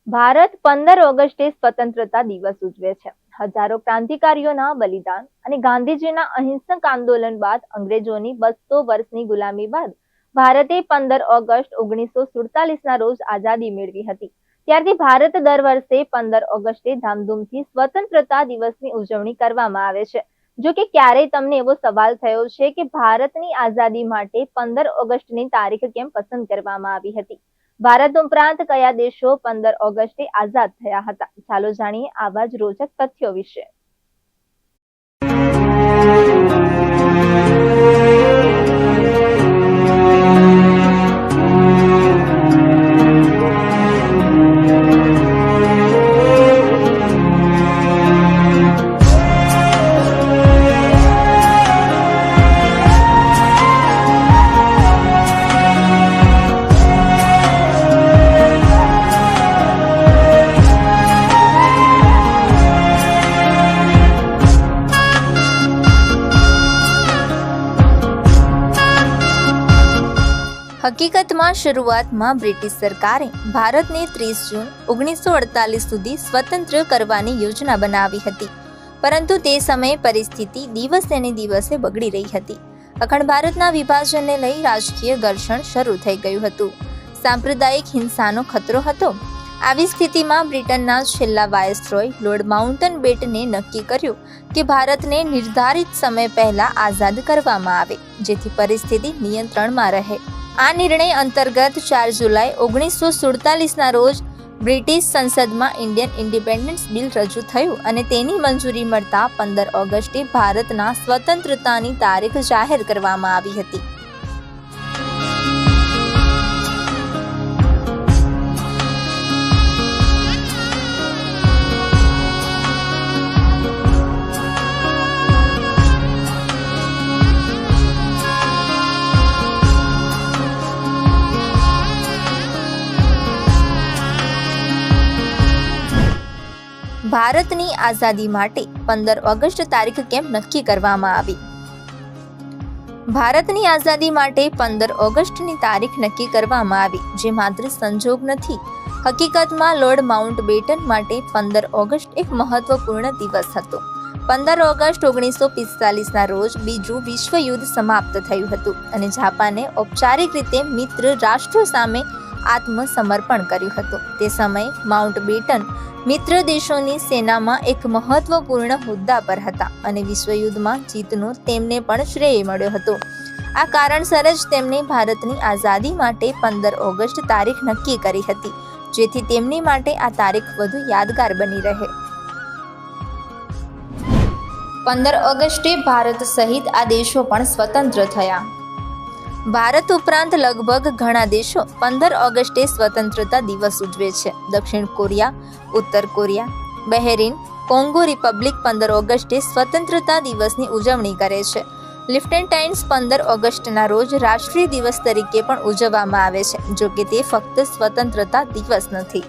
ભારત 15 ઓગસ્ટે સ્વતંત્રતા દિવસ ઉજવે છે. હજારો ક્રાંતિકારીઓના બલિદાન અને ગાંધીજીના અહિંસક આંદોલન બાદ અંગ્રેજોની 200 વર્ષની ગુલામી બાદ ભારતે 15 ઓગસ્ટ 1947ના રોજ આઝાદી મેળવી હતી. ત્યારથી ભારત દર વર્ષે 15 ઓગસ્ટે ધામધૂમથી સ્વતંત્રતા દિવસની ઉજવણી કરવામાં આવે છે. જો કે ક્યારેય તમને એવો સવાલ થયો છે કે ભારતની આઝાદી માટે 15 ઓગસ્ટની તારીખ કેમ પસંદ કરવામાં આવી હતી? ભારત ઉપરાંત કયા દેશો 15 ઓગસ્ટે આઝાદ થયા હતા? ચાલો જાણીએ આવા જ રોચક તથ્યો વિશે. હકીકતમાં શરૂઆતમાં બ્રિટિશ સરકારે ભારતને 30 જૂન 1948 સુધી સ્વતંત્ર કરવાની યોજના બનાવી હતી, પરંતુ તે સમયે પરિસ્થિતિ દિવસે ને દિવસે બગડી રહી હતી. અખંડ ભારતના વિભાજનને લઈ રાજકીય ઘર્ષણ શરૂ થઈ ગયું હતું. સાંપ્રદાયિક હિંસાનો ખતરો હતો. આવી સ્થિતિમાં બ્રિટનના છેલ્લા વાયસરોય લોર્ડ માઉન્ટન બેટને નક્કી કર્યું કે ભારતને નિર્ધારિત સમય પહેલા આઝાદ કરવામાં આવે, જેથી પરિસ્થિતિ નિયંત્રણમાં રહે. આ નિર્ણય અંતર્ગત 4 જુલાઈ 1947ના રોજ બ્રિટિશ સંસદમાં ઇન્ડિયન ઇન્ડિપેન્ડન્સ બિલ રજૂ થયું અને તેની મંજૂરી મળતા 15 ઓગસ્ટે ભારતના સ્વતંત્રતાની તારીખ જાહેર કરવામાં આવી હતી. ભારતની આઝાદી માટે 15 ઓગસ્ટ તારીખ કેમ નક્કી કરવામાં આવી? ભારતની આઝાદી માટે 15 ઓગસ્ટની તારીખ નક્કી કરવામાં આવી, જે માત્ર સંજોગ નથી. હકીકતમાં લોર્ડ માઉન્ટબેટન માટે 15 ઓગસ્ટ એક મહત્વપૂર્ણ દિવસ હતો. 15 ઓગસ્ટ 1945ના રોજ બીજું વિશ્વયુદ્ધ સમાપ્ત થયું હતું અને જાપાને ઔપચારિક રીતે મિત્ર રાષ્ટ્રો સામે આત્મસમર્પણ કર્યું હતું. તે સમયે માઉન્ટબેટન મિત્ર દેશોની સેનામાં એક મહત્વપૂર્ણ હોદ્દા પર હતા અને વિશ્વયુદ્ધમાં જીતનો તેમને પણ શ્રેય મળ્યો હતો. આ કારણસર જ તેમણે ભારતની આઝાદી માટે 15 ઓગસ્ટ તારીખ નક્કી કરી હતી, જેથી તેમની માટે આ તારીખ વધુ યાદગાર બની રહે. 15 ઓગસ્ટે ભારત સહિત આ દેશો પણ સ્વતંત્ર થયા. ભારત ઉપરાંત લગભગ ઘણા દેશો 15 ઓગસ્ટે સ્વતંત્રતા દિવસ ઉજવે છે. દક્ષિણ કોરિયા, ઉત્તર કોરિયા, બહેરીન, કોંગો રિપબ્લિક 15 ઓગસ્ટે સ્વતંત્રતા દિવસની ઉજવણી કરે છે. લિફ્ટનટાઇન્સ 15 ઓગસ્ટના રોજ રાષ્ટ્રીય દિવસ તરીકે પણ ઉજવવામાં આવે છે, જો કે તે ફક્ત સ્વતંત્રતા દિવસ નથી.